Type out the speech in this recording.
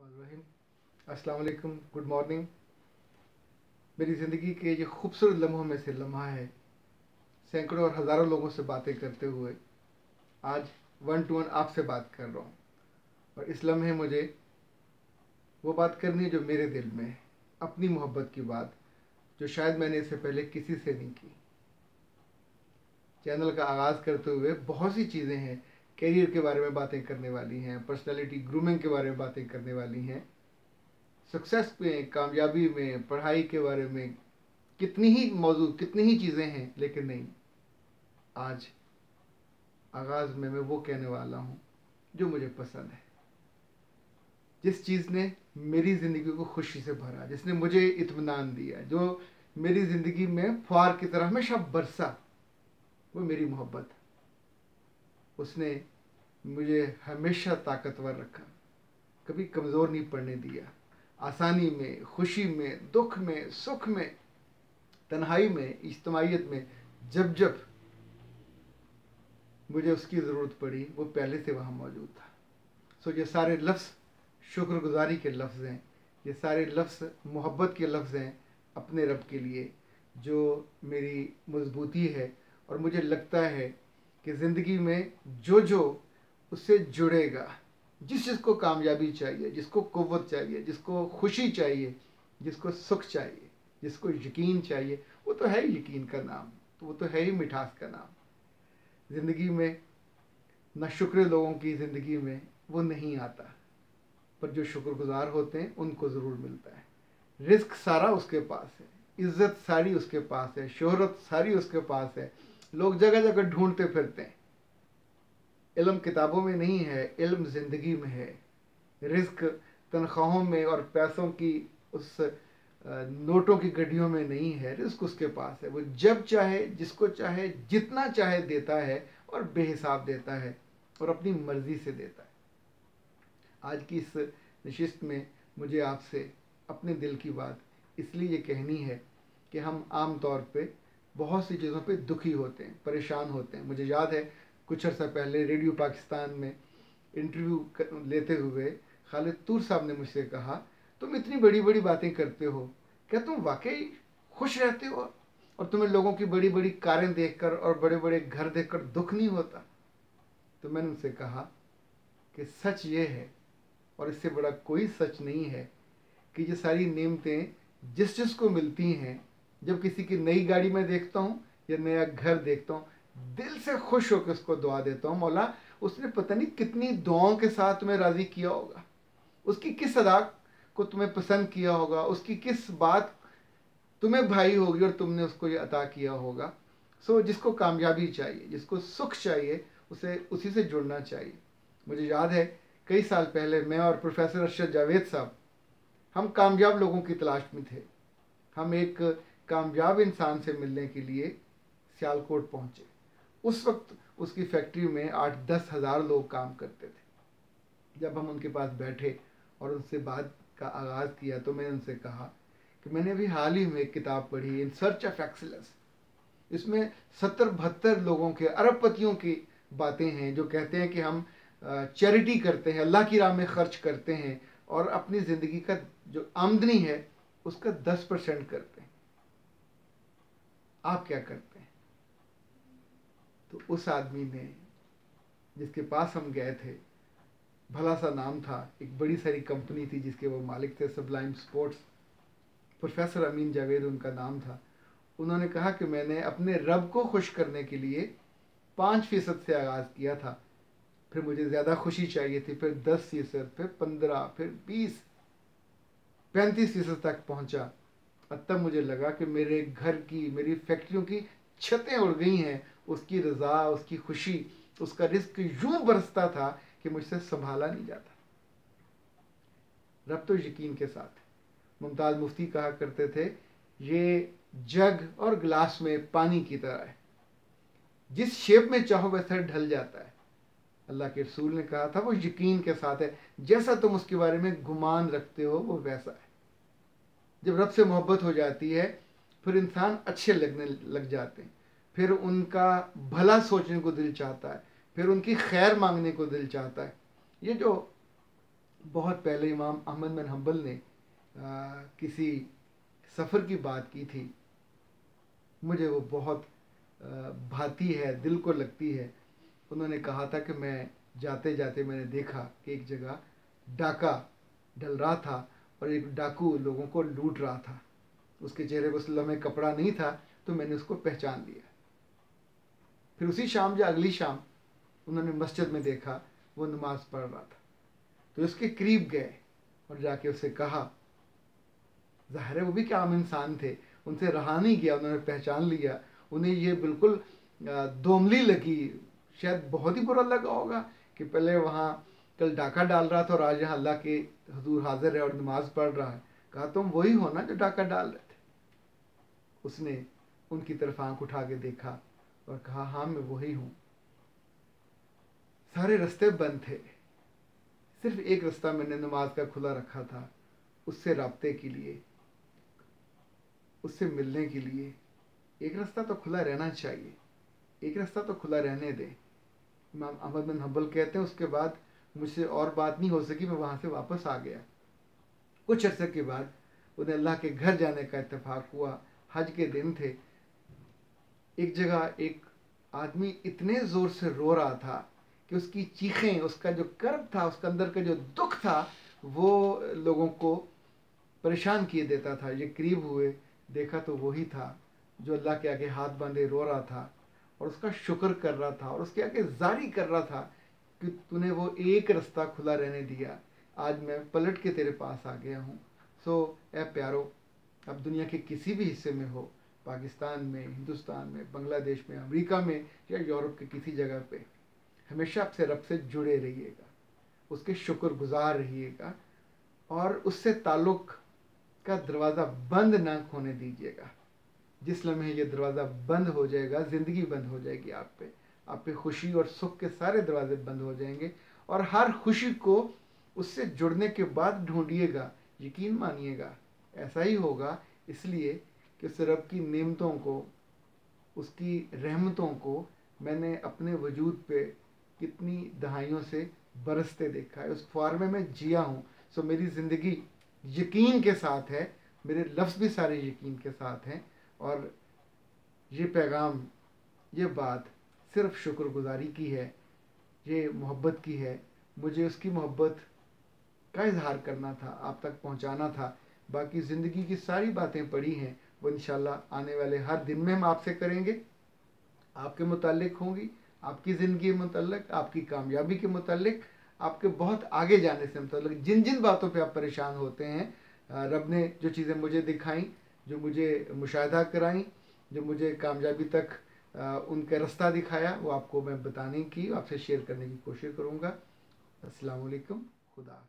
रहीम। अस्सलाम वालेकुम, good morning. मेरी ज़िंदगी के ये खूबसूरत लम्हों में से लम्हा है, सैकड़ों और हज़ारों लोगों से बातें करते हुए आज वन टू वन आपसे बात कर रहा हूँ। और इस लम्हे मुझे वो बात करनी है जो मेरे दिल में है, अपनी मोहब्बत की बात, जो शायद मैंने इससे पहले किसी से नहीं की। चैनल का आगाज़ करते हुए बहुत सी चीज़ें हैं, करियर के बारे में बातें करने वाली हैं, पर्सनैलिटी ग्रूमिंग के बारे में बातें करने वाली हैं, सक्सेस में, कामयाबी में, पढ़ाई के बारे में कितनी ही मौजूद, कितनी ही चीज़ें हैं। लेकिन नहीं, आज आगाज़ में मैं वो कहने वाला हूँ जो मुझे पसंद है, जिस चीज़ ने मेरी ज़िंदगी को खुशी से भरा, जिसने मुझे इत्मीनान दिया, जो मेरी ज़िंदगी में फुहार की तरह हमेशा बरसा, वो मेरी मोहब्बत। उसने मुझे हमेशा ताकतवर रखा, कभी कमज़ोर नहीं पड़ने दिया। आसानी में, खुशी में, दुख में, सुख में, तन्हाई में, इज्तिमाइयत में, जब जब मुझे उसकी ज़रूरत पड़ी, वो पहले से वहाँ मौजूद था। सो ये सारे लफ्ज़ शुक्रगुजारी के लफ्ज़ हैं, ये सारे लफ्ज़ मोहब्बत के लफ्ज़ हैं अपने रब के लिए, जो मेरी मजबूती है। और मुझे लगता है कि ज़िंदगी में जो जो उससे जुड़ेगा, जिसको कामयाबी चाहिए, जिसको क़ुव्वत चाहिए, जिसको खुशी चाहिए, जिसको सुख चाहिए, जिसको यकीन चाहिए, वो तो है ही यकीन का नाम, तो वो तो है ही मिठास का नाम। ज़िंदगी में नाशुक्र लोगों की ज़िंदगी में वो नहीं आता, पर जो शुक्रगुजार होते हैं उनको ज़रूर मिलता है। रिस्क सारा उसके पास है, इज़्ज़त सारी उसके पास है, शोहरत सारी उसके पास है, लोग जगह जगह ढूंढते फिरते हैं। इल्म किताबों में नहीं है, इल्म ज़िंदगी में है। रिस्क तनख्वाहों में और पैसों की उस नोटों की गड्डियों में नहीं है, रिस्क उसके पास है। वो जब चाहे, जिसको चाहे, जितना चाहे देता है, और बेहिसाब देता है, और अपनी मर्ज़ी से देता है। आज की इस नशिस्त में मुझे आपसे अपने दिल की बात इसलिए ये कहनी है कि हम आम तौर पे बहुत सी चीज़ों पे दुखी होते हैं, परेशान होते हैं। मुझे याद है कुछ अर्सा पहले रेडियो पाकिस्तान में इंटरव्यू लेते हुए खालिद तूर साहब ने मुझसे कहा, तुम इतनी बड़ी बड़ी बातें करते हो, क्या तुम वाकई खुश रहते हो, और तुम्हें लोगों की बड़ी बड़ी कारें देखकर और बड़े बड़े घर देखकर दुख नहीं होता? तो मैंने उनसे कहा कि सच ये है, और इससे बड़ा कोई सच नहीं है, कि ये सारी नेमतें जिस जिसको मिलती हैं, जब किसी की नई गाड़ी में देखता हूँ या नया घर देखता हूँ, दिल से खुश होकर उसको दुआ देता हूँ, मौला उसने पता नहीं कितनी दुआओं के साथ तुम्हें राज़ी किया होगा, उसकी किस अदा को तुम्हें पसंद किया होगा, उसकी किस बात तुम्हें भाई होगी और तुमने उसको ये अता किया होगा। सो जिसको कामयाबी चाहिए, जिसको सुख चाहिए, उसे उसी से जुड़ना चाहिए। मुझे याद है कई साल पहले मैं और प्रोफेसर अरशद जावेद साहब, हम कामयाब लोगों की तलाश में थे। हम एक कामयाब इंसान से मिलने के लिए सियालकोट पहुँचे। उस वक्त उसकी फैक्ट्री में 8-10 हज़ार लोग काम करते थे। जब हम उनके पास बैठे और उनसे बात का आगाज़ किया, तो मैंने उनसे कहा कि मैंने अभी हाल ही में एक किताब पढ़ी, इन सर्च ऑफ एक्सीलेंस। इसमें 70-72 लोगों के, अरबपतियों की बातें हैं, जो कहते हैं कि हम चैरिटी करते हैं, अल्लाह की राह में खर्च करते हैं, और अपनी ज़िंदगी का जो आमदनी है उसका 10% करते हैं। आप क्या करते हैं? तो उस आदमी ने, जिसके पास हम गए थे, भला सा नाम था, एक बड़ी सारी कंपनी थी जिसके वो मालिक थे, सबलाइम स्पोर्ट्स, प्रोफेसर अमीन जावेद उनका नाम था। उन्होंने कहा कि मैंने अपने रब को खुश करने के लिए 5% से आगाज़ किया था, फिर मुझे ज़्यादा खुशी चाहिए थी, फिर 10%, फिर 15%, फिर 20, 35% तक पहुंचा। और तब मुझे लगा कि मेरे घर की, मेरी फैक्ट्रियों की छतें उड़ गई हैं। उसकी रज़ा, उसकी खुशी, उसका रिस्क यूं बरसता था कि मुझसे संभाला नहीं जाता। रब तो यकीन के साथ है। मुमताज़ मुफ्ती कहा करते थे, ये जग और गिलास में पानी की तरह है, जिस शेप में चाहो वैसा ढल जाता है। अल्लाह के रसूल ने कहा था, वो यकीन के साथ है, जैसा तुम उसके बारे में गुमान रखते हो वो वैसा है। जब रब से मोहब्बत हो जाती है, फिर इंसान अच्छे लगने लग जाते हैं, फिर उनका भला सोचने को दिल चाहता है, फिर उनकी खैर मांगने को दिल चाहता है। ये जो बहुत पहले इमाम अहमद बिन हम्बल ने किसी सफ़र की बात की थी, मुझे वो बहुत भाती है, दिल को लगती है। उन्होंने कहा था कि मैं जाते जाते मैंने देखा कि एक जगह डाका डल रहा था और एक डाकू लोगों को लूट रहा था। उसके चेहरे पर उस लम्हे कपड़ा नहीं था, तो मैंने उसको पहचान लिया। फिर उसी शाम या अगली शाम उन्होंने मस्जिद में देखा वो नमाज पढ़ रहा था, तो उसके करीब गए और जाके उससे कहा। ज़ाहिर है वो भी क्या आम इंसान थे, उनसे रहा नहीं गया, उन्होंने पहचान लिया। उन्हें ये बिल्कुल दोमली लगी, शायद बहुत ही बुरा लगा होगा कि पहले वहाँ कल डाका डाल रहा था और आज यहाँ अल्लाह के हुजूर हाजिर है और नमाज पढ़ रहा है। कहा तुम वही हो ना जो डाका डाल रहे थे। उसने उनकी तरफ आंख उठा के देखा और कहा हाँ मैं वही हूँ। सारे रास्ते बंद थे, सिर्फ एक रास्ता मैंने नमाज का खुला रखा था, उससे राब्ते के लिए, उससे मिलने के लिए। एक रास्ता तो खुला रहना चाहिए, एक रास्ता तो खुला रहने दें। इमाम अहमद बिन हम्बल कहते हैं उसके बाद मुझसे और बात नहीं हो सकी, मैं वहाँ से वापस आ गया। कुछ अर्से के बाद उन्हें अल्लाह के घर जाने का इत्तेफाक हुआ। हज के दिन थे। एक जगह एक आदमी इतने ज़ोर से रो रहा था कि उसकी चीखें, उसका जो कर्ब था, उसके अंदर का जो दुख था, वो लोगों को परेशान किए देता था। ये करीब हुए, देखा तो वही था जो अल्लाह के आगे हाथ बांधे रो रहा था और उसका शुक्र कर रहा था और उसके आगे जारी कर रहा था कि तूने वो एक रास्ता खुला रहने दिया, आज मैं पलट के तेरे पास आ गया हूँ। सो ए प्यारो, अब दुनिया के किसी भी हिस्से में हो, पाकिस्तान में, हिंदुस्तान में, बांग्लादेश में, अमेरिका में या यूरोप के किसी जगह पे, हमेशा आपसे रब से जुड़े रहिएगा, उसके शुक्रगुजार रहिएगा और उससे ताल्लुक़ का दरवाज़ा बंद ना होने दीजिएगा। जिस लम्हे ये दरवाज़ा बंद हो जाएगा, ज़िंदगी बंद हो जाएगी आप पे खुशी और सुख के सारे दरवाजे बंद हो जाएंगे। और हर खुशी को उससे जुड़ने के बाद ढूंढिएगा, यकीन मानिएगा ऐसा ही होगा। इसलिए कि उस रब की नेमतों को, उसकी रहमतों को मैंने अपने वजूद पे कितनी दहाइयों से बरसते देखा है, उस ख्वार में मैं जिया हूँ। सो मेरी ज़िंदगी यकीन के साथ है, मेरे लफ्ज़ भी सारे यकीन के साथ हैं। और ये पैगाम, ये बात सिर्फ़ शुक्रगुज़ारी की है, ये मोहब्बत की है। मुझे उसकी मोहब्बत का इजहार करना था, आप तक पहुंचाना था। बाकी ज़िंदगी की सारी बातें पड़ी हैं, वो इंशाल्लाह आने वाले हर दिन में हम आपसे करेंगे, आपके मुताल्लिक़ होंगी, आपकी ज़िंदगी के मुताल्लिक़, आपकी कामयाबी के मुताल्लिक़, आपके बहुत आगे जाने से मुताल्लिक़। जिन जिन बातों पे आप परेशान होते हैं, रब ने जो चीज़ें मुझे दिखाई, जो मुझे मुशाहिदा कराई, जो मुझे कामयाबी तक उनका रास्ता दिखाया, वो आपको मैं बताने की, आपसे शेयर करने की कोशिश करूँगा। अस्सलाम वालेकुम, खुदा।